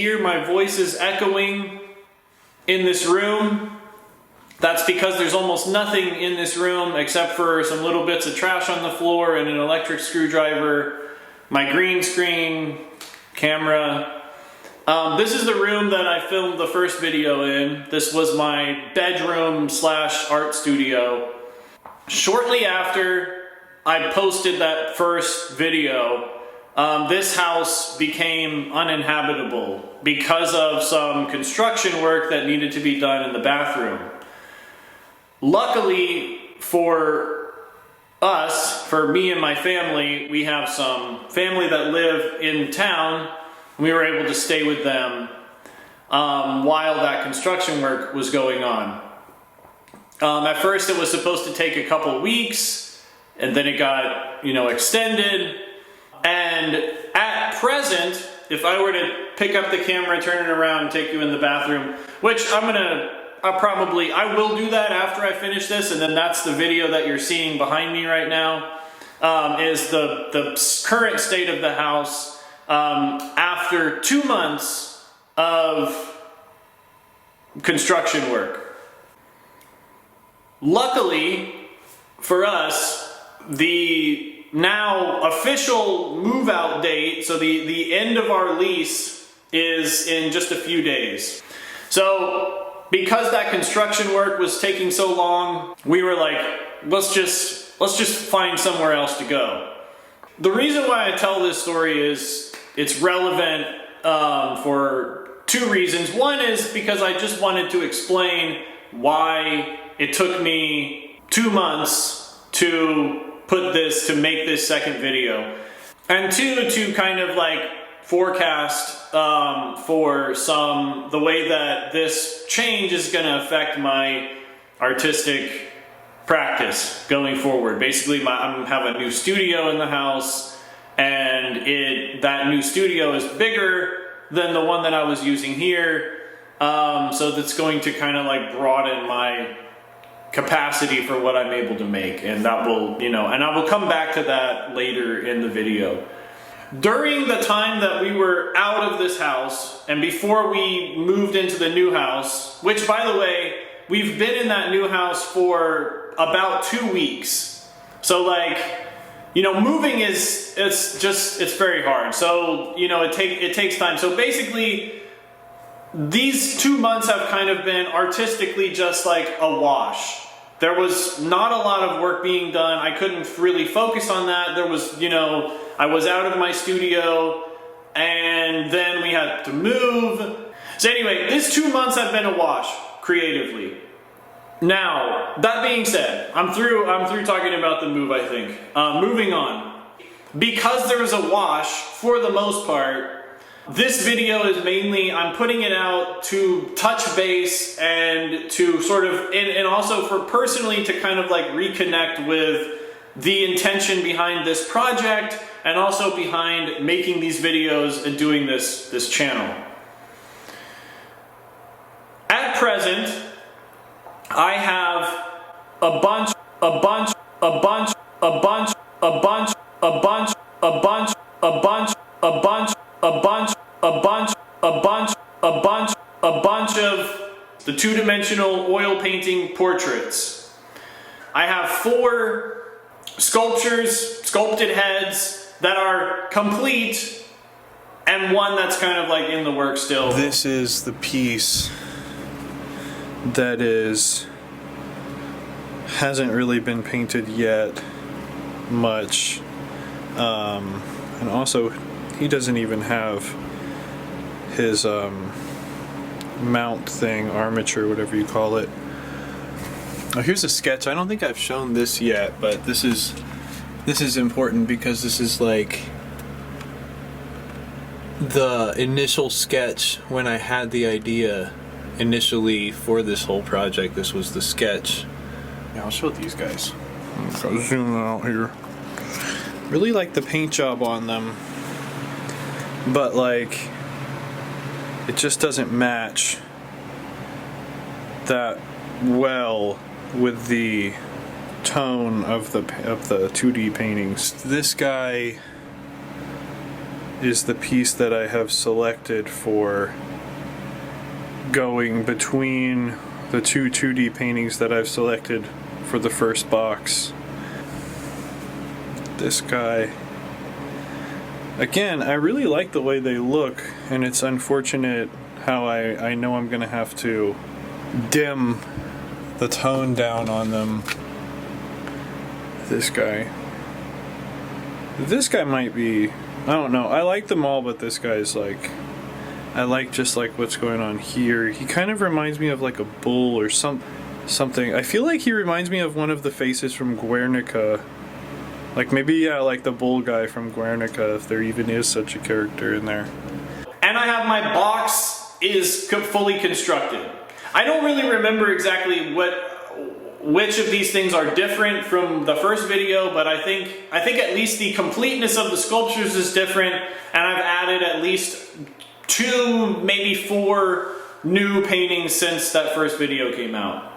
hear my voices echoing in this room, that's because there's almost nothing in this room except for some little bits of trash on the floor and an electric screwdriver, my green screen, camera. This is the room that I filmed the first video in. This was my bedroom / art studio. Shortly after I posted that first video, this house became uninhabitable because of some construction work that needed to be done in the bathroom. Luckily for us, for me and my family, we have some family that live in town. We were able to stay with them while that construction work was going on. At first it was supposed to take a couple weeks, and then it got, extended. And at present, if I were to pick up the camera, turn it around, and take you in the bathroom, which I will do that after I finish this, and then that's the video that you're seeing behind me right now, is the current state of the house after 2 months of construction work. Luckily for us, the now official move-out date, so the end of our lease, is in just a few days. So because that construction work was taking so long, we were like, let's just find somewhere else to go. The reason why I tell this story is it's relevant for two reasons. One is because I just wanted to explain why it took me 2 months to make this second video. And two, to kind of like forecast for the way that this change is going to affect my artistic practice going forward. Basically, I have a new studio in the house, and that new studio is bigger than the one that I was using here. So that's going to kind of like broaden my capacity for what I'm able to make, and that will, and I will come back to that later in the video. During the time that we were out of this house, and before we moved into the new house, which by the way, we've been in that new house for about 2 weeks. So like, moving it's very hard. So, it takes time. So basically, these 2 months have kind of been artistically just like a wash. There was not a lot of work being done. I couldn't really focus on that. There was, I was out of my studio, and then we had to move. So anyway, these 2 months have been a wash creatively. Now, that being said, I'm through talking about the move, I think. Moving on. Because there was a wash, for the most part, this video is mainly, I'm putting it out to touch base and to sort of, and also for personally to kind of like reconnect with the intention behind this project, and also behind making these videos and doing this channel. At present, I have a bunch of the two-dimensional oil painting portraits. I have 4 sculptures, sculpted heads that are complete, and one that's kind of like in the works still. This is the piece that hasn't really been painted yet much, and also he doesn't even have his mount thing, armature, whatever you call it. Oh, here's a sketch. I don't think I've shown this yet, but this is important because this is like the initial sketch when I had the idea initially for this whole project. This was the sketch. Yeah, I'll show these guys. I'll zoom out here. Really like the paint job on them, but like it just doesn't match that well with the tone of the 2D paintings. This guy is the piece that I have selected for going between the two 2D paintings that I've selected for the first box. This guy. Again, I really like the way they look, and it's unfortunate how I know I'm gonna have to dim the tone down on them. This guy might be, I don't know, I like them all, but this guy's like, I like just like what's going on here. He kind of reminds me of like a bull or something. I feel like he reminds me of one of the faces from Guernica. Like maybe, yeah, like the bull guy from Guernica, if there even is such a character in there. And I have my box is fully constructed. I don't really remember exactly which of these things are different from the first video, but I think at least the completeness of the sculptures is different, and I've added at least 2, maybe 4 new paintings since that first video came out.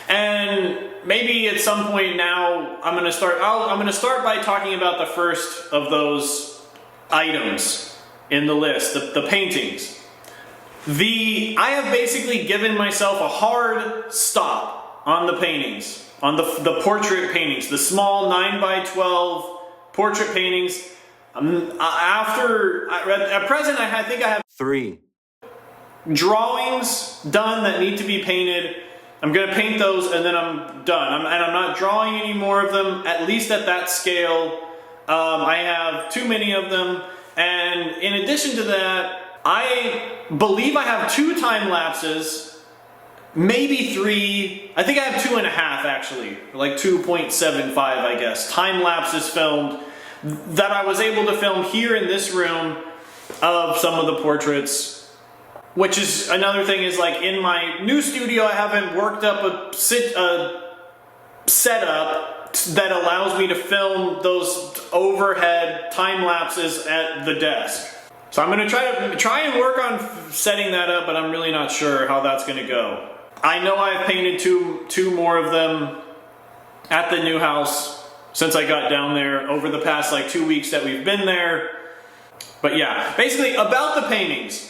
And maybe at some point now I'm gonna start by talking about the first of those items in the list, the paintings. I have basically given myself a hard stop on the paintings, on the portrait paintings, the small 9x12 portrait paintings. At present, I think I have 3 drawings done that need to be painted. I'm going to paint those and then I'm done. I'm not drawing any more of them, at least at that scale. I have too many of them. And in addition to that, I believe I have 2 time lapses, maybe 3. I think I have 2.5 actually, like 2.75 I guess, time lapses filmed that I was able to film here in this room of some of the portraits. Which is another thing, is like in my new studio I haven't worked up a setup that allows me to film those overhead time lapses at the desk. So I'm going to try and work on setting that up, but I'm really not sure how that's going to go. I know I've painted two more of them at the new house since I got down there over the past like 2 weeks that we've been there. But yeah, basically about the paintings.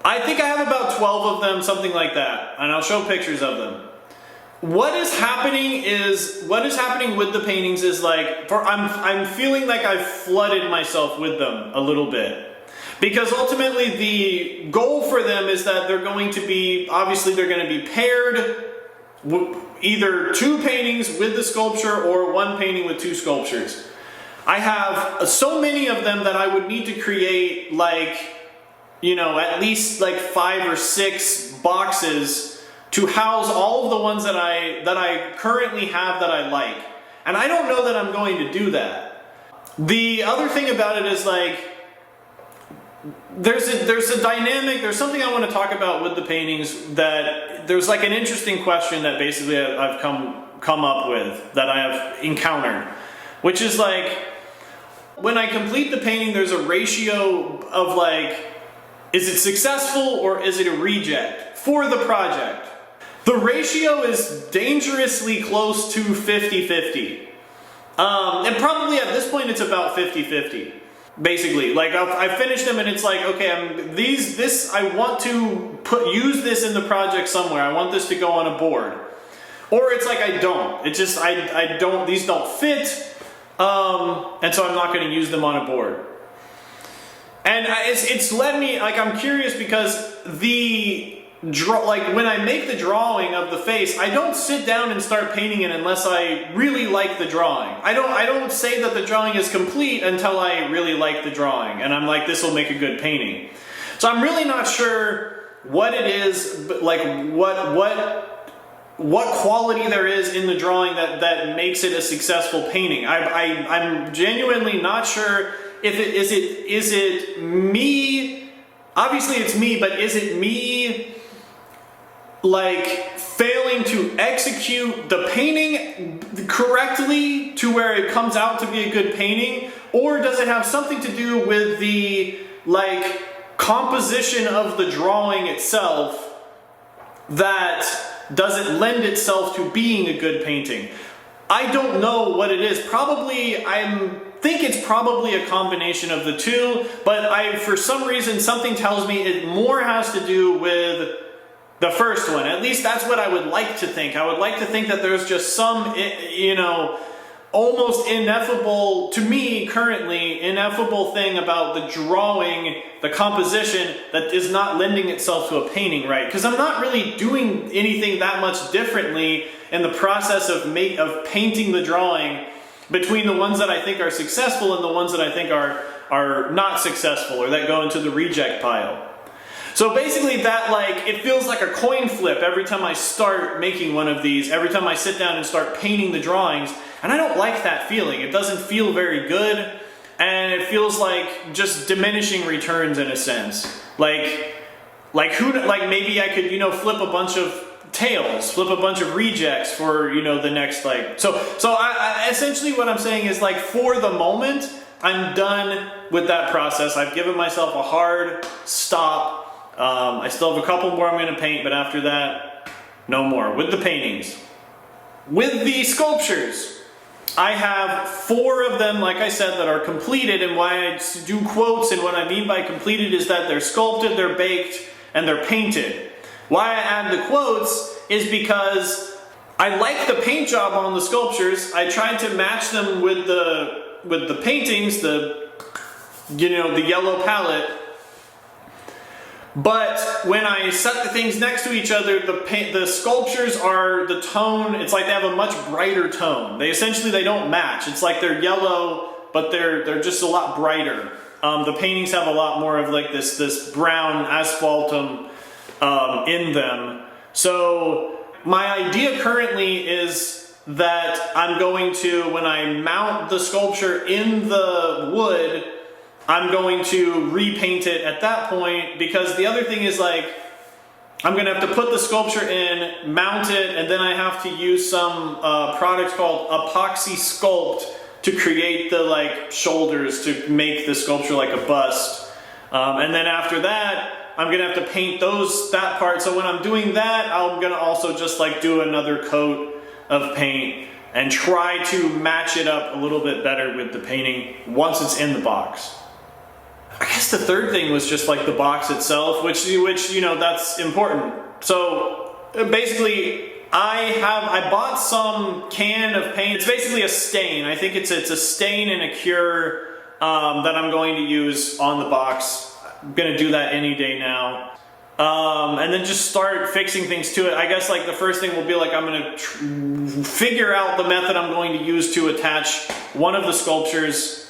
I think I have about 12 of them, something like that, and I'll show pictures of them. What is happening with the paintings is like, I'm feeling like I've flooded myself with them a little bit. Because ultimately the goal for them is that they're going to be paired, either 2 paintings with the sculpture or 1 painting with 2 sculptures. I have so many of them that I would need to create like, you know, at least like 5 or 6 boxes to house all of the ones that I currently have that I like. And I don't know that I'm going to do that. The other thing about it is like, there's a dynamic, there's something I want to talk about with the paintings, that there's like an interesting question that basically I've come up with, that I have encountered, which is like, when I complete the painting, there's a ratio of like, is it successful or is it a reject for the project? The ratio is dangerously close to 50-50. And probably at this point it's about 50-50. Basically, like I finished them and it's like, okay, I want to use this in the project somewhere. I want this to go on a board. Or it's like I don't. It's just these don't fit. And so I'm not going to use them on a board. And it's led me, like, I'm curious because when I make the drawing of the face, I don't sit down and start painting it unless I really like the drawing. I don't say that the drawing is complete until I really like the drawing, and I'm like, this will make a good painting. So I'm really not sure what it is, but like what quality there is in the drawing that makes it a successful painting. I'm genuinely not sure. Is it me? Obviously it's me, but is it me like failing to execute the painting correctly to where it comes out to be a good painting? Or does it have something to do with the like composition of the drawing itself that doesn't lend itself to being a good painting? I don't know what it is. Probably think it's probably a combination of the two, but for some reason, something tells me it more has to do with the first one. At least that's what I would like to think. I would like to think that there's just some, you know, almost ineffable, to me currently, ineffable thing about the drawing, the composition, that is not lending itself to a painting right. Because I'm not really doing anything that much differently in the process of painting the drawing between the ones that I think are successful and the ones that I think are not successful or that go into the reject pile. So basically that, like, it feels like a coin flip every time I start making one of these, every time I sit down and start painting the drawings, and I don't like that feeling. It doesn't feel very good, and it feels like just diminishing returns in a sense. Like maybe I could, you know, flip a bunch of tails, flip a bunch of rejects for, you know, the next, like, so I essentially what I'm saying is, like, for the moment, I'm done with that process. I've given myself a hard stop. I still have a couple more I'm going to paint, but after that, no more. With the paintings. With the sculptures, I have 4 of them, like I said, that are completed, and why I do quotes, and what I mean by completed is that they're sculpted, they're baked, and they're painted. Why I add the quotes is because I like the paint job on the sculptures. I tried to match them with the paintings, the yellow palette. But when I set the things next to each other, the sculptures are the tone, it's like they have a much brighter tone. They don't match. It's like they're yellow, but they're just a lot brighter. The paintings have a lot more of like this brown asphaltum in them. So my idea currently is that I'm going to, when I mount the sculpture in the wood, I'm going to repaint it at that point, because the other thing is, like, I'm going to have to put the sculpture in, mount it, and then I have to use some product called Epoxy Sculpt to create the, like, shoulders to make the sculpture like a bust. And then after that, I'm going to have to paint that part. So when I'm doing that, I'm going to also just, like, do another coat of paint and try to match it up a little bit better with the painting once it's in the box. I guess the third thing was just like the box itself, which you know, that's important. So basically, I bought some can of paint. It's basically a stain. I think it's a stain and a cure that I'm going to use on the box. I'm gonna do that any day now. And then just start fixing things to it. I guess, like, the first thing will be, like, I'm gonna figure out the method I'm going to use to attach one of the sculptures.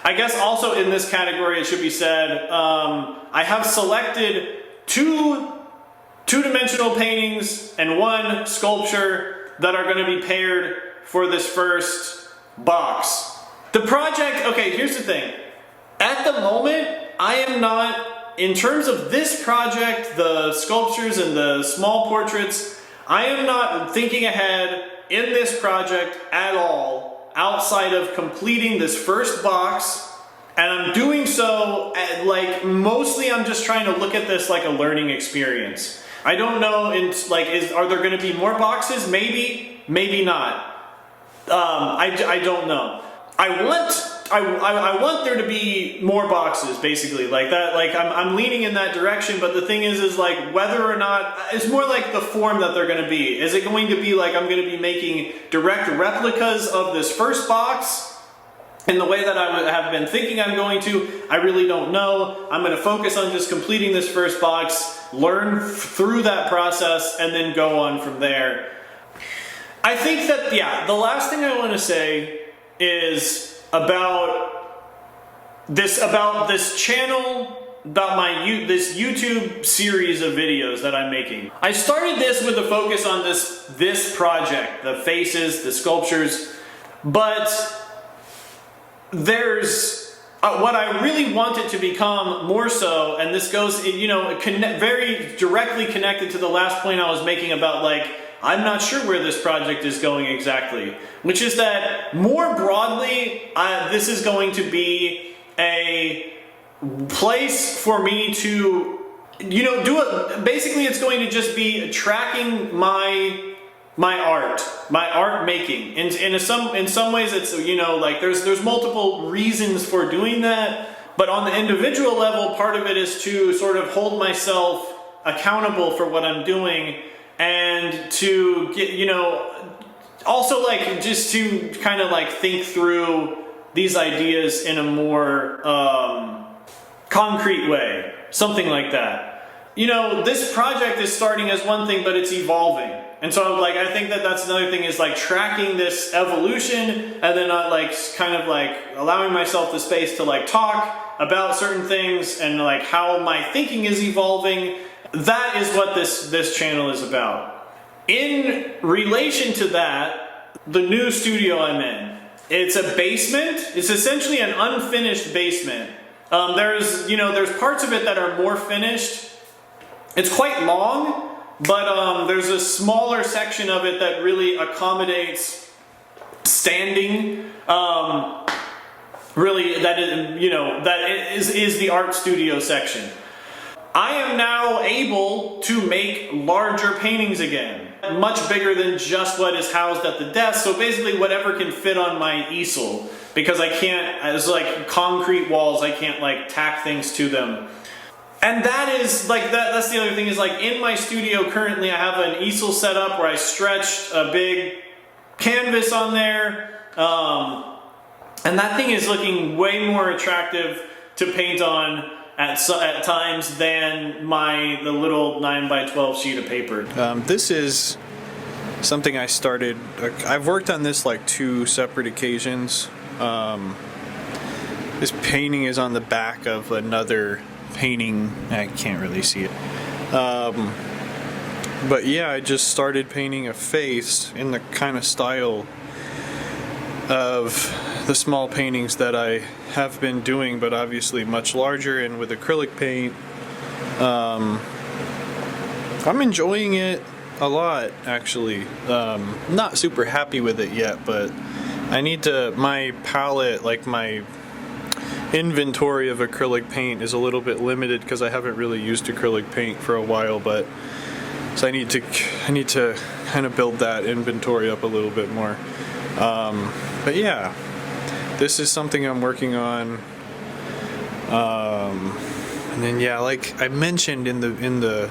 I guess also in this category, it should be said, I have selected 2 two-dimensional paintings and 1 sculpture that are going to be paired for this first box. The project, okay, here's the thing. At the moment, I am not, in terms of this project, the sculptures and the small portraits, I am not thinking ahead in this project at all, outside of completing this first box. And I'm doing so like, mostly I'm just trying to look at this like a learning experience. I don't know, are there going to be more boxes? Maybe, maybe not. I don't know. I want there to be more boxes, basically, like that. Like, I'm leaning in that direction, but the thing is like, whether or not, it's more like the form that they're going to be. Is it going to be like I'm going to be making direct replicas of this first box in the way that I have been thinking I'm going to? I really don't know. I'm going to focus on just completing this first box, learn through that process, and then go on from there. I think that, yeah, the last thing I want to say is about this channel, about this YouTube series of videos that I'm making. I started this with a focus on this project, the faces, the sculptures, but there's what I really want it to become more so, and this goes, you know, very directly connected to the last point I was making about, like, I'm not sure where this project is going exactly, which is that more broadly, this is going to be a place for me to, you know, basically it's going to just be tracking my my art making. In some ways it's, you know, like there's multiple reasons for doing that, but on the individual level, part of it is to sort of hold myself accountable for what I'm doing, and to get, you know, also like just to kind of like think through these ideas in a more concrete way, something like that. You know, this project is starting as one thing, but it's evolving. And so like, I think that that's another thing, is like tracking this evolution, and then like kind of like allowing myself the space to like talk about certain things and like how my thinking is evolving. That is what this channel is about. In relation to that, the new studio I'm in, it's a basement. It's essentially an unfinished basement. There's parts of it that are more finished. It's quite long, but there's a smaller section of it that really accommodates standing. Really, that is, you know, that is the art studio section. I am now able to make larger paintings again, much bigger than just what is housed at the desk. So basically whatever can fit on my easel, because I can't, as like concrete walls, I can't like tack things to them. And that is like, that's the other thing, is like in my studio currently I have an easel set up where I stretched a big canvas on there. And that thing is looking way more attractive to paint on at times than the little 9x12 sheet of paper. This is something I started. I've worked on this like 2 separate occasions. This painting is on the back of another painting. I can't really see it. But yeah, I just started painting a face in the kind of style of the small paintings that I have been doing, but obviously much larger and with acrylic paint. I'm enjoying it a lot, actually. Not super happy with it yet, but I need to, my palette, like my inventory of acrylic paint is a little bit limited because I haven't really used acrylic paint for a while, but so I need to kind of build that inventory up a little bit more. But yeah, this is something I'm working on. And then yeah, like I mentioned in the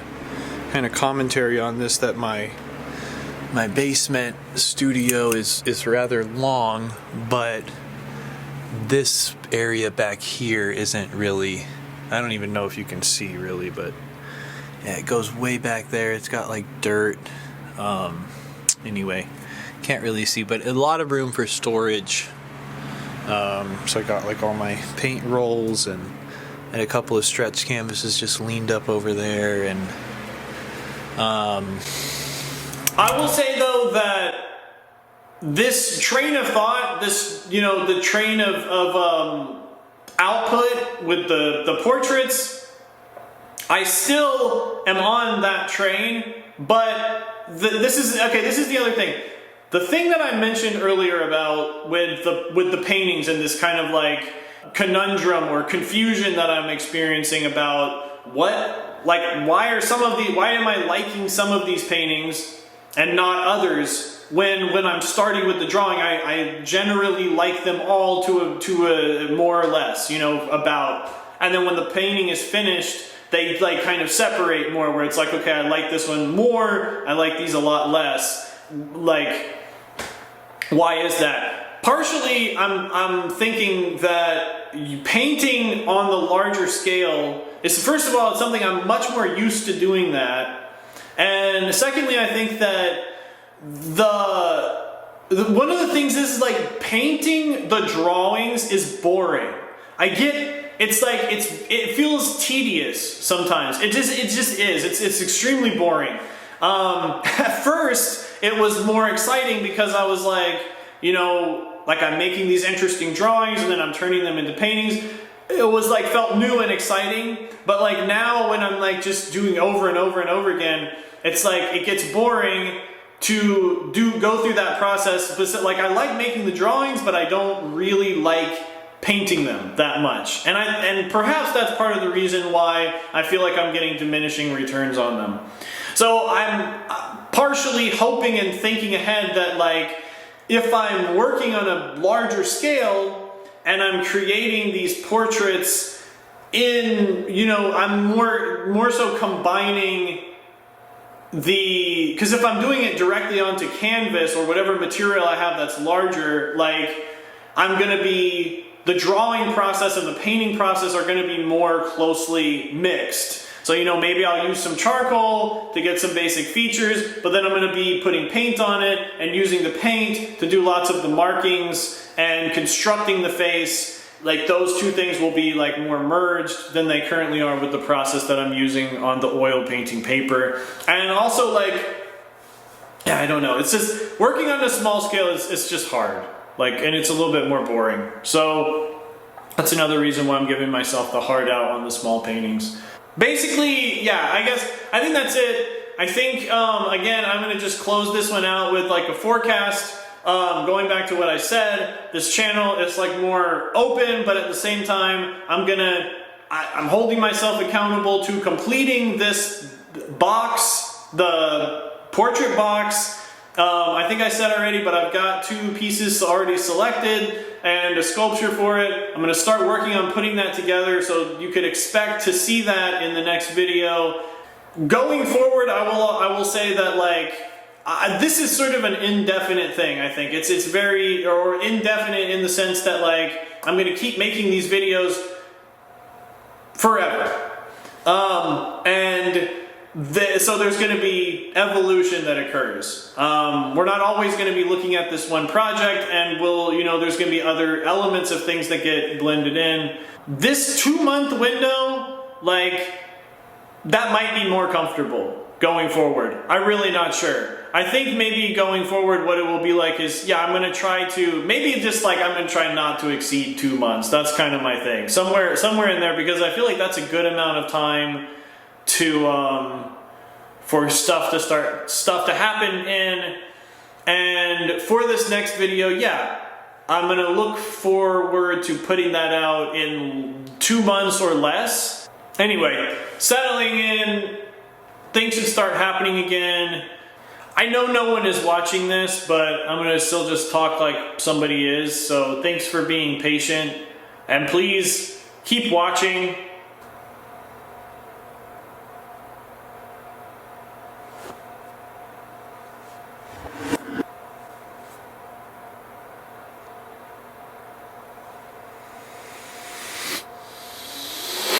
kind of commentary on this, that my basement studio is rather long, but this area back here isn't really, I don't even know if you can see really, but yeah, it goes way back there. It's got like dirt. Anyway, can't really see, but a lot of room for storage. So I got like all my paint rolls and a couple of stretch canvases just leaned up over there. And I will say though that this train of thought, this, you know, the train of output with the portraits, I still am on that train, but this is the other thing. The thing that I mentioned earlier about with the paintings and this kind of like conundrum or confusion that I'm experiencing about why am I liking some of these paintings and not others, when I'm starting with the drawing, I generally like them all to a more or less, you know, about, and then when the painting is finished, they like kind of separate more, where it's like, okay, I like this one more, I like these a lot less. Like, why is that? Partially, I'm thinking that painting on the larger scale is, first of all, it's something I'm much more used to doing that. And secondly, I think that one of the things is like painting the drawings is boring. I get, it's like, it feels tedious sometimes. It just is. It's extremely boring. At first, it was more exciting because I was like, you know, like I'm making these interesting drawings and then I'm turning them into paintings. It was like, felt new and exciting. But like now when I'm like just doing over and over and over again, it's like, it gets boring to go through that process. But like, I like making the drawings, but I don't really like painting them that much. And perhaps that's part of the reason why I feel like I'm getting diminishing returns on them. So part partially hoping and thinking ahead that like, if I'm working on a larger scale and I'm creating these portraits in, you know, I'm more so combining because if I'm doing it directly onto canvas or whatever material I have that's larger, like the drawing process and the painting process are going to be more closely mixed. So, you know, maybe I'll use some charcoal to get some basic features, but then I'm going to be putting paint on it and using the paint to do lots of the markings and constructing the face. Like those two things will be like more merged than they currently are with the process that I'm using on the oil painting paper. And also like, yeah, I don't know. It's just working on a small scale it's just hard. Like, and it's a little bit more boring. So that's another reason why I'm giving myself the hard out on the small paintings. Basically, yeah, I think that's it. I think, again, I'm going to just close this one out with like a forecast. Going back to what I said, this channel is like more open, but at the same time, I'm holding myself accountable to completing this box, the portrait box. I think I said already, but I've got 2 pieces already selected and a sculpture for it. I'm going to start working on putting that together, so you could expect to see that in the next video. Going forward, I will say that like this is sort of an indefinite thing. I think it's very or indefinite in the sense that like I'm going to keep making these videos forever, so there's going to be evolution that occurs. We're not always going to be looking at this one project, and there's going to be other elements of things that get blended in. This 2-month window, like, that might be more comfortable going forward. I'm really not sure. I think maybe going forward what it will be like is, yeah, I'm going to try to, maybe just like I'm going to try not to exceed 2 months. That's kind of my thing. Somewhere in there, because I feel like that's a good amount of time for stuff to happen in. And for this next video, yeah, I'm gonna look forward to putting that out in 2 months or less. Anyway, settling in, things should start happening again. I know no one is watching this, but I'm gonna still just talk like somebody is. So thanks for being patient, and please keep watching.